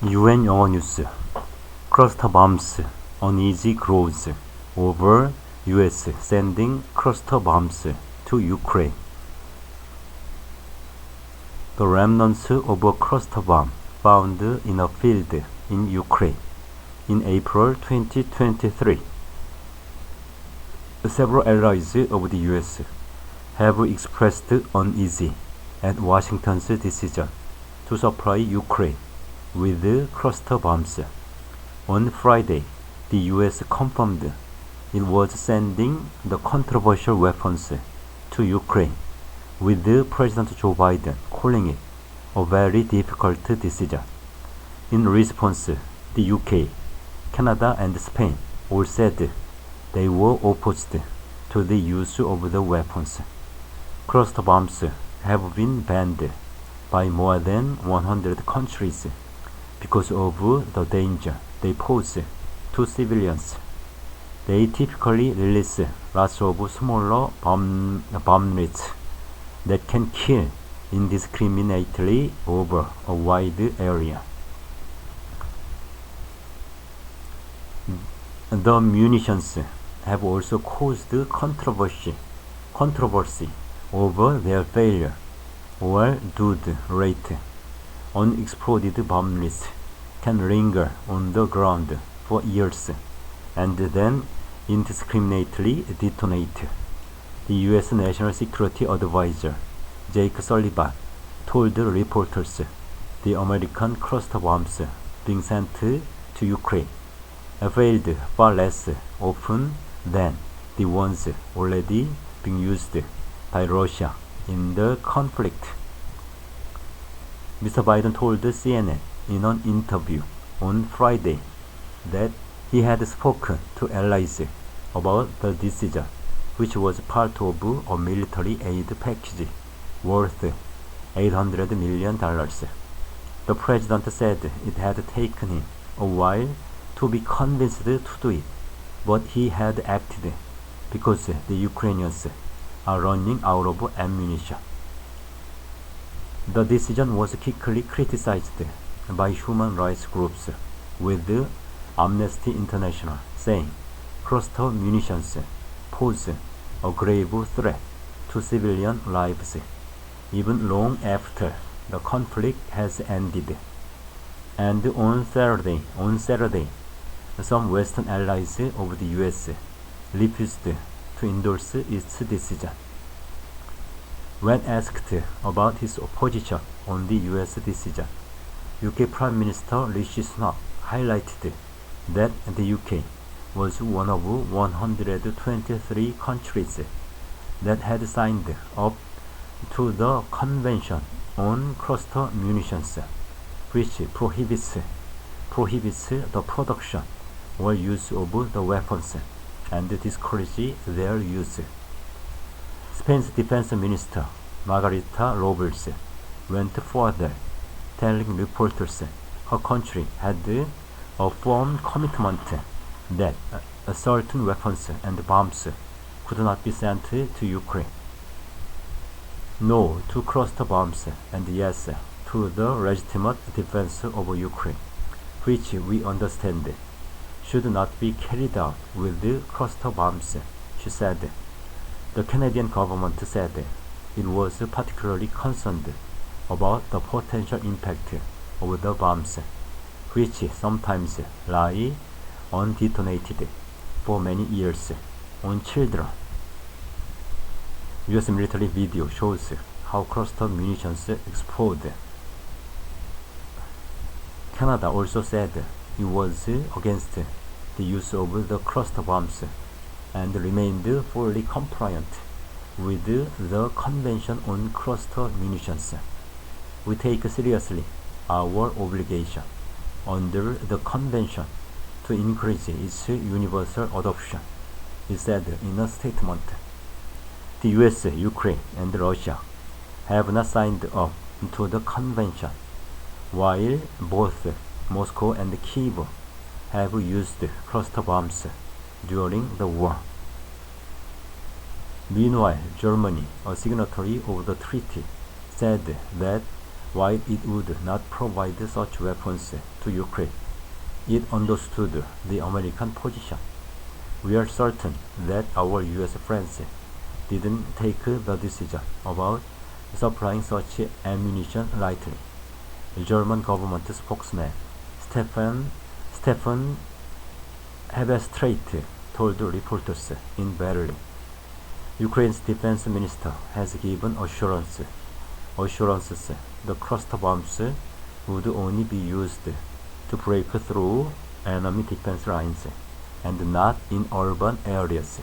UN 영어뉴스 Cluster bombs uneasy grows over US sending cluster bombs to Ukraine. The remnants of a cluster bomb found in a field in Ukraine in April 2023. Several allies of the US have expressed uneasy at Washington's decision to supply Ukraine with cluster bombs. On Friday, the US confirmed it was sending the controversial weapons to Ukraine, with President Joe Biden calling it a very difficult decision. In response, the UK, Canada, and Spain all said they were opposed to the use of the weapons. Cluster bombs have been banned by more than 100 countries because of the danger they pose to civilians. They typically release lots of smaller bombs that can kill indiscriminately over a wide area. The munitions have also caused controversy over their failure or dud rate. Unexploded bombs can linger on the ground for years and then indiscriminately detonate. The U.S. National Security Advisor Jake Sullivan told reporters the American cluster bombs being sent to Ukraine failed far less often than the ones already being used by Russia in the conflict. Mr. Biden told CNN in an interview on Friday that he had spoken to allies about the decision, which was part of a military aid package worth $800 million. The president said it had taken him a while to be convinced to do it, but he had acted because the Ukrainians are running out of ammunition. The decision was quickly criticized by human rights groups, with Amnesty International saying cluster munitions pose a grave threat to civilian lives, even long after the conflict has ended. And on Saturday, some Western allies of the US refused to endorse its decision. When asked about his opposition on the US decision, UK Prime Minister Rishi Sunak highlighted that the UK was one of 123 countries that had signed up to the Convention on Cluster Munitions, which prohibits the production or use of the weapons and discourages their use. Spain's Defense Minister Margarita Robles went further, telling reporters her country had a firm commitment that certain weapons and bombs could not be sent to Ukraine. No to cluster bombs and yes to the legitimate defense of Ukraine, which we understand should not be carried out with cluster bombs, she said. The Canadian government said it was particularly concerned about the potential impact of the bombs, which sometimes lie undetonated for many years, on children. US military video shows how cluster munitions explode. Canada also said it was against the use of the cluster bombs and remained fully compliant with the Convention on Cluster Munitions. We take seriously our obligation under the Convention to encourage its universal adoption, it said in a statement. The US, Ukraine, and Russia have not signed up to the Convention, while both Moscow and Kyiv have used cluster bombs during the war. Meanwhile, Germany, a signatory of the treaty, said that while it would not provide such weapons to Ukraine, it understood the American position. We are certain that our U.S. friends didn't take the decision about supplying such ammunition lightly. German government spokesman Stefan Hebestreit told reporters in Berlin, Ukraine's defense minister has given assurances the cluster bombs would only be used to break through enemy defense lines and not in urban areas.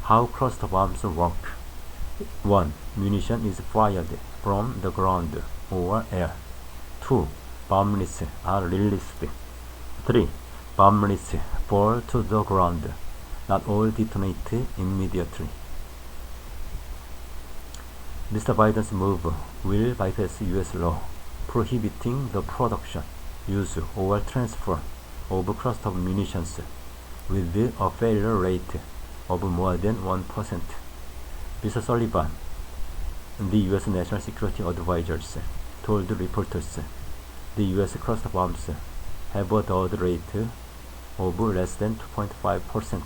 How cluster bombs work? 1. Munition is fired from the ground or air. 2. Bombs are released. 3. Bombs fall to the ground. Not all detonate immediately. Mr. Biden's move will bypass U.S. law prohibiting the production, use, or transfer of cluster munitions with a failure rate of more than 1%. Mr. Sullivan, the U.S. National Security Advisor, told reporters the U.S. cluster bombs have a dud rate of less than 2.5%,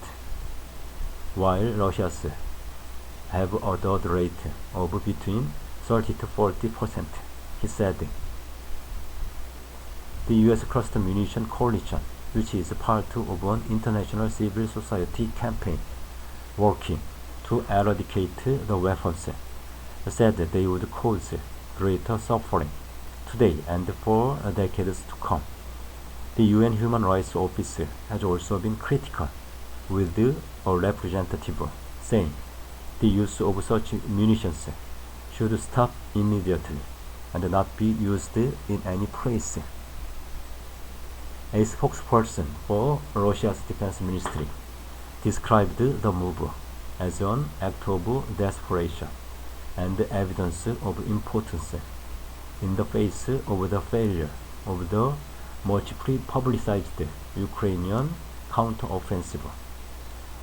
while Russia's have a dud rate of between 30 to 40%, he said. The U.S. Cluster Munition Coalition, which is part of an international civil society campaign working to eradicate the weapons, said they would cause greater suffering today and for decades to come. The UN Human Rights Office has also been critical, with a representative saying the use of such munitions should stop immediately and not be used in any place. A spokesperson for Russia's defense ministry described the move as an act of desperation and evidence of importance in the face of the failure of the much publicized Ukrainian counteroffensive.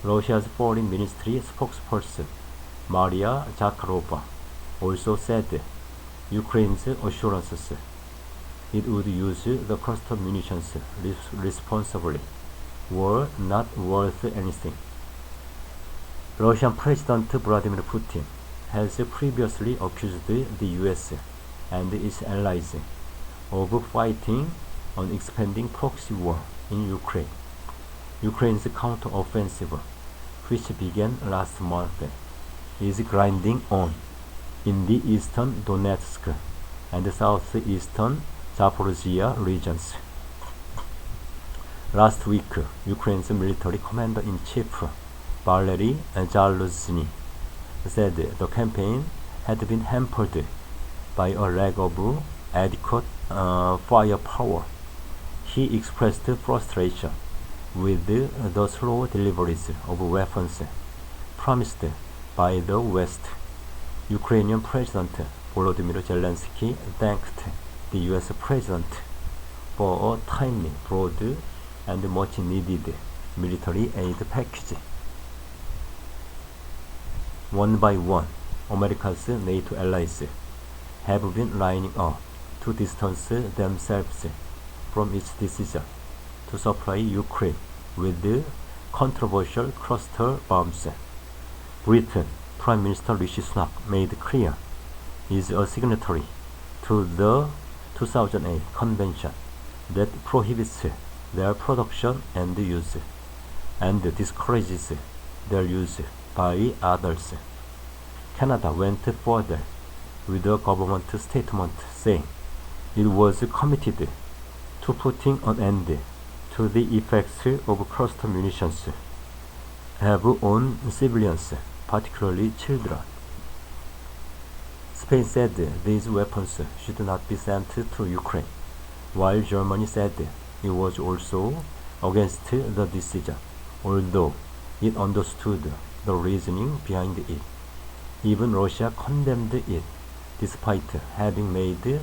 Russia's foreign ministry spokesperson Maria Zakharova also said Ukraine's assurances it would use the cluster munitions responsibly were not worth anything. Russian President Vladimir Putin has previously accused the US and its allies of fighting an expanding proxy war in Ukraine. Ukraine's counteroffensive, which began last month, is grinding on in the eastern Donetsk and southeastern Zaporizhia regions. Last week, Ukraine's military commander-in-chief Valery Zaluzhny said the campaign had been hampered by a lack of adequate firepower. He expressed frustration with the slow deliveries of weapons promised by the West. Ukrainian President Volodymyr Zelensky thanked the US President for a timely, broad, and much needed military aid package. One by one, America's NATO allies have been lining up to distance themselves from its decision to supply Ukraine with controversial cluster bombs. Britain Prime Minister Rishi Sunak made clear he is a signatory to the 2008 convention that prohibits their production and use, and discourages their use by others. Canada went further with a government statement saying it was committed to putting an end to the effects of cluster munitions have on civilians, particularly children. Spain said these weapons should not be sent to Ukraine, while Germany said it was also against the decision, although it understood the reasoning behind it. Even Russia condemned it, despite having made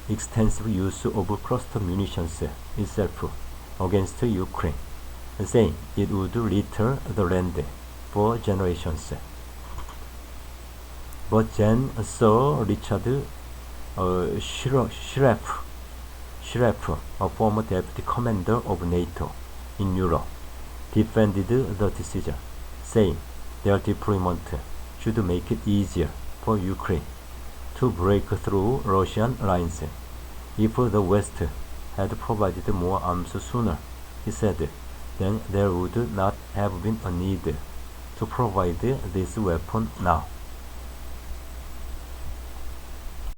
extensive use of cluster munitions itself against Ukraine, saying it would litter the land for generations. But Jan Sir Richard Schreff, a former deputy commander of NATO in Europe, defended the decision, saying their deployment should make it easier for Ukraine to break through Russian lines. If the West had provided more arms sooner, he said, then there would not have been a need to provide this weapon now.